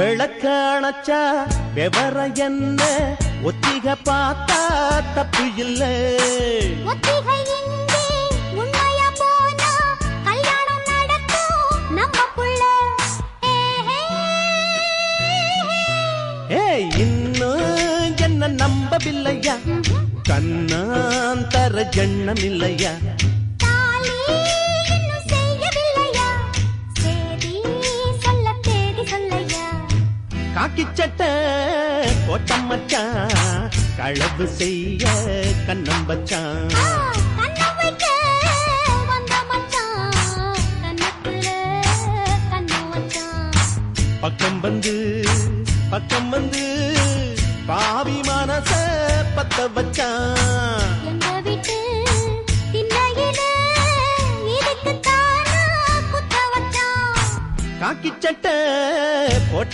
விளக்காணச்சா விவர என்ன ஒத்திக பார்த்தா தப்பு இல்ல இன்னும் என்ன நம்பவில்லையா கண்ணாந்தர ஜன்னம் இல்லையா காக்கி சட்ட கோட்டம் மச்சான் களவு செய்ய கண்ணம் வச்சான் பக்கம் வந்து பாவி மனச பத்த வச்சான் காக்கி சட்ட போட்டம்